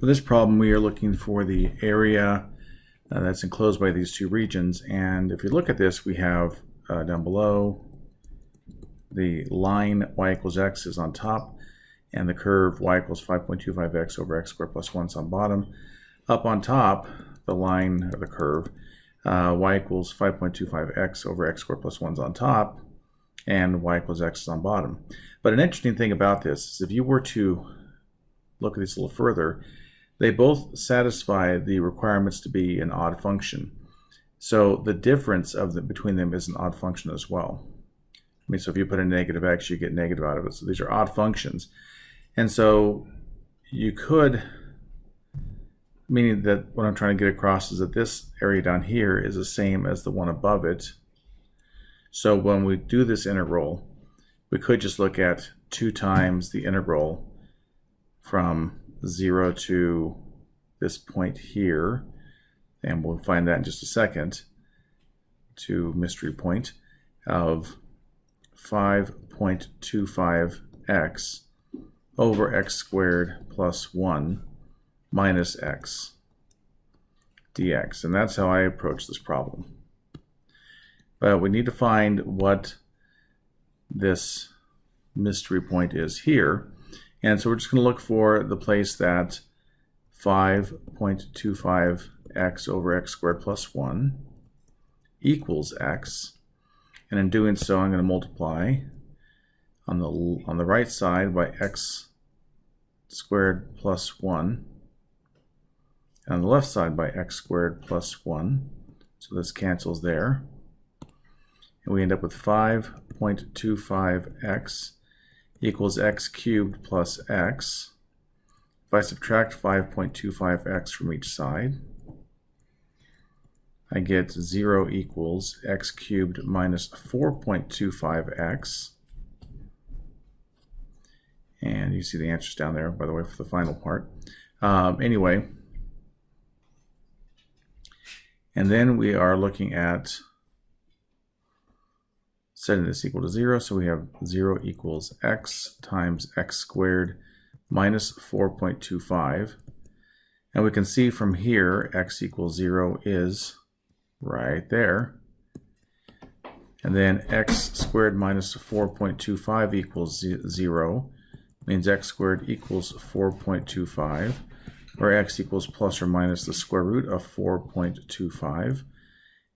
For this problem, we are looking for the area that's enclosed by these two regions. And if you look at this, we have down below the line y equals x is on top, and the curve y equals 5.25x over x squared plus 1 is on bottom. Up on top, the line of the curve, y equals 5.25x over x squared plus 1 is on top, and y equals x is on bottom. But an interesting thing about this is if you were to look at this a little further, they both satisfy the requirements to be an odd function. So the difference between them is an odd function as well. I mean, so if you put a negative x, you get negative out of it. So these are odd functions. And so you could, meaning that what I'm trying to get across is that this area down here is the same as the one above it. So when we do this integral, we could just look at 2 times the integral from 0 to this point here, and we'll find that in just a second, to mystery point of 5.25x over x squared plus 1 minus x dx. And that's how I approach this problem. But we need to find what this mystery point is here. And so we're just going to look for the place that 5.25x over x squared plus 1 equals x. And in doing so, I'm going to multiply on the right side by x squared plus 1, and on the left side by x squared plus 1. So this cancels there. And we end up with 5.25x equals x cubed plus x. If I subtract 5.25x from each side, I get 0 equals x cubed minus 4.25x. And you see the answers down there, by the way, for the final part. Anyway, and then we are looking at setting this equal to 0, so we have 0 equals x times x squared minus 4.25. And we can see from here x equals 0 is right there. And then x squared minus 4.25 equals 0 means x squared equals 4.25, or x equals plus or minus the square root of 4.25.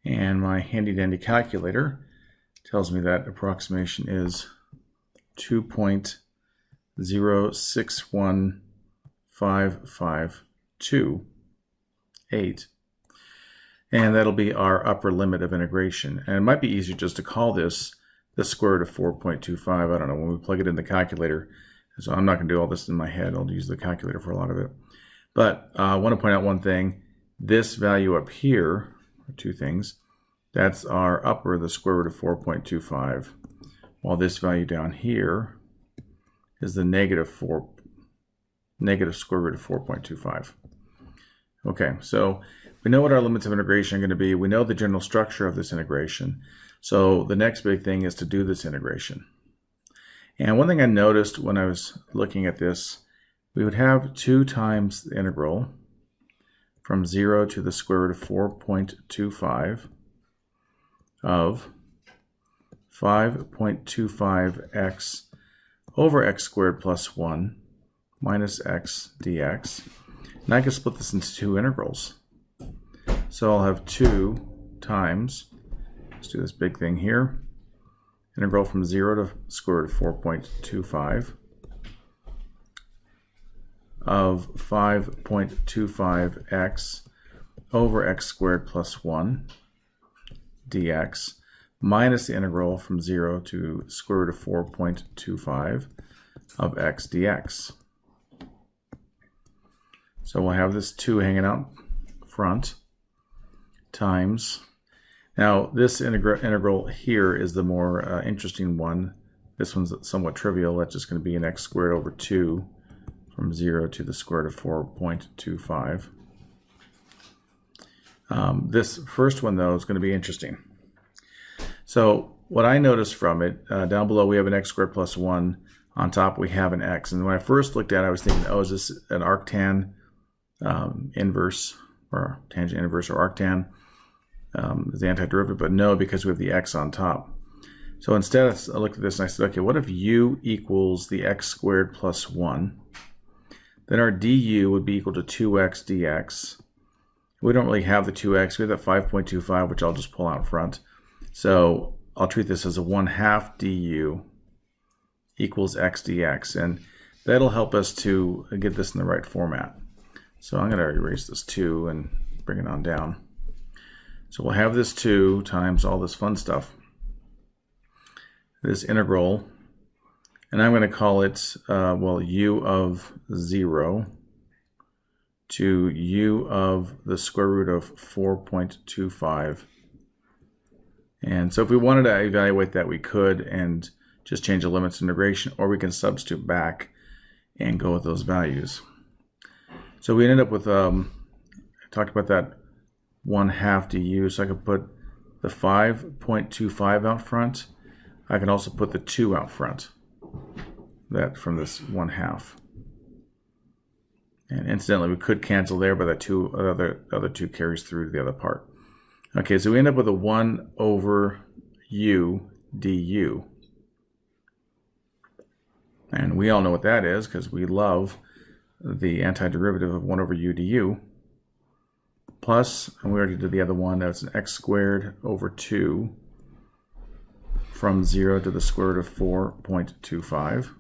And my handy dandy calculator tells me that approximation is 2.061552.8. And that'll be our upper limit of integration. And it might be easier just to call this the square root of 4.25. I don't know, when we plug it in the calculator. So I'm not going to do all this in my head. I'll use the calculator for a lot of it. But I want to point out one thing. This value up here, two things, that's our upper, the square root of 4.25, while this value down here is the negative square root of 4.25. Okay, so we know what our limits of integration are going to be. We know the general structure of this integration. So the next big thing is to do this integration. And one thing I noticed when I was looking at this, we would have 2 times the integral from 0 to the square root of 4.25 of 5.25x over x squared plus 1 minus x dx. And I can split this into 2 integrals. So I'll have 2 times, let's do this big thing here, integral from 0 to square root of 4.25 of 5.25x over x squared plus 1 dx minus the integral from 0 to square root of 4.25 of x dx. So we'll have this 2 hanging out front times. Now this integral here is the more interesting one. This one's somewhat trivial. That's just going to be an x squared over 2 from 0 to the square root of 4.25. This first one, though, is going to be interesting. So what I noticed from it, down below we have an x squared plus 1. On top we have an x. And when I first looked at it, I was thinking, oh, is this an arctan inverse or tangent inverse or arctan is the antiderivative, but no, because we have the x on top. So instead, I looked at this and I said, okay, what if u equals the x squared plus 1? Then our du would be equal to 2x dx. We don't really have the 2x. We have that 5.25, which I'll just pull out front. So I'll treat this as a 1/2 du equals x dx. And that'll help us to get this in the right format. So I'm going to erase this 2 and bring it on down. So we'll have this 2 times all this fun stuff, this integral, and I'm going to call it, well, u of 0 to u of the square root of 4.25. And so if we wanted to evaluate that, we could and just change the limits of integration, or we can substitute back and go with those values. So we ended up with, I talked about that 1/2 du, so I could put the 5.25 out front. I can also put the 2 out front, that from this 1/2. And incidentally, we could cancel there, but that other 2 carries through to the other part. Okay, so we end up with a 1 over u du. And we all know what that is because we love the antiderivative of 1 over u du. Plus, and we already did the other one, that's an x squared over 2 from 0 to the square root of 4.25.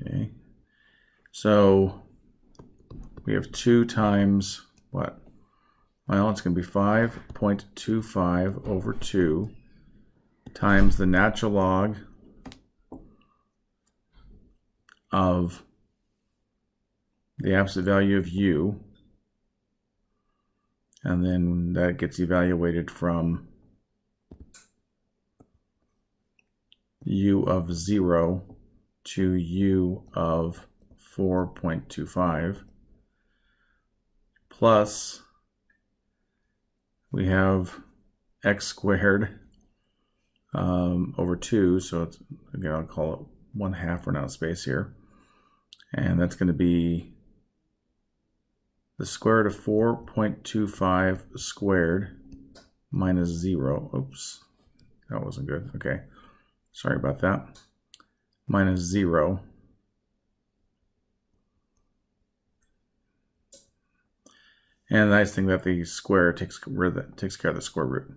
Okay, so we have 2 times what? Well, it's going to be 5.25 over 2 times the natural log of the absolute value of u, and then that gets evaluated from u of 0 to u of 4.25, plus we have x squared over 2, so it's, again, I'll call it 1/2 for now, space here, and that's going to be the square root of 4.25 squared minus 0. Oops, that wasn't good. Okay, sorry about that. Minus 0. And the nice thing that the square takes care of the square root.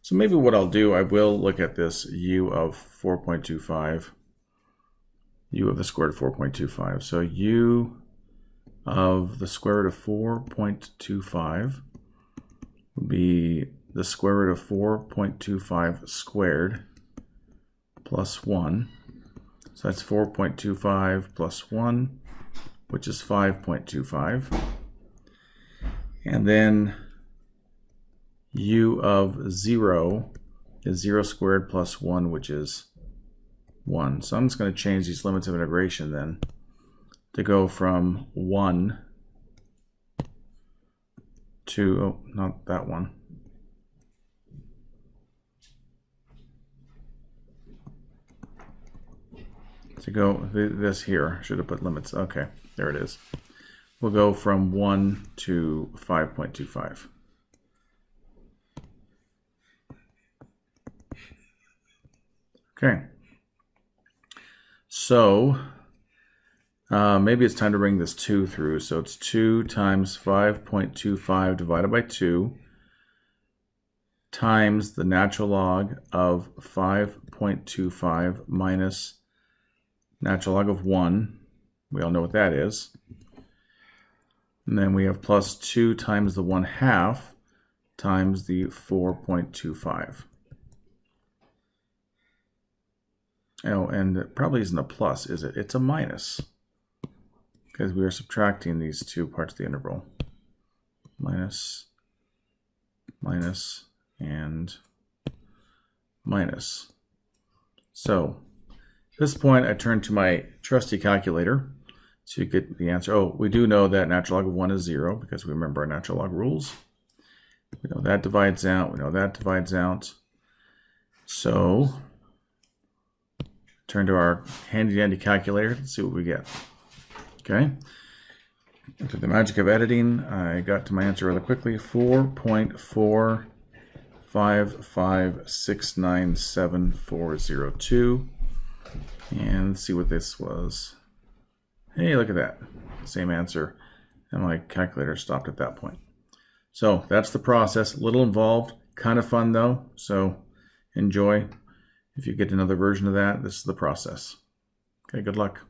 So maybe what I'll do, I will look at this u of 4.25, u of the square root of 4.25. So u of the square root of 4.25 would be the square root of 4.25 squared plus 1. So that's 4.25 plus 1, which is 5.25. And then u of 0 is 0 squared plus 1, which is 1. So I'm just going to change these limits of integration then to go from 1 to, oh, not that one. To go this here, should have put limits. Okay, there it is. We'll go from 1 to 5.25. Okay. So maybe it's time to bring this 2 through. So it's 2 times 5.25 divided by 2 times the natural log of 5.25 minus natural log of 1. We all know what that is. And then we have plus 2 times the 1/2 times the 4.25. Oh, and it probably isn't a plus, is it? It's a minus, because we are subtracting these 2 parts of the integral. Minus, minus, and minus. So at this point, I turn to my trusty calculator to get the answer. Oh, we do know that natural log of 1 is 0, because we remember our natural log rules. We know that divides out. We know that divides out. So turn to our handy dandy calculator to see what we get. Okay. And through the magic of editing, I got to my answer rather quickly. 4.455697402. And let's see what this was. Hey, look at that. Same answer. And my calculator stopped at that point. So that's the process. A little involved, kind of fun though. So enjoy. If you get another version of that, this is the process. Okay, good luck.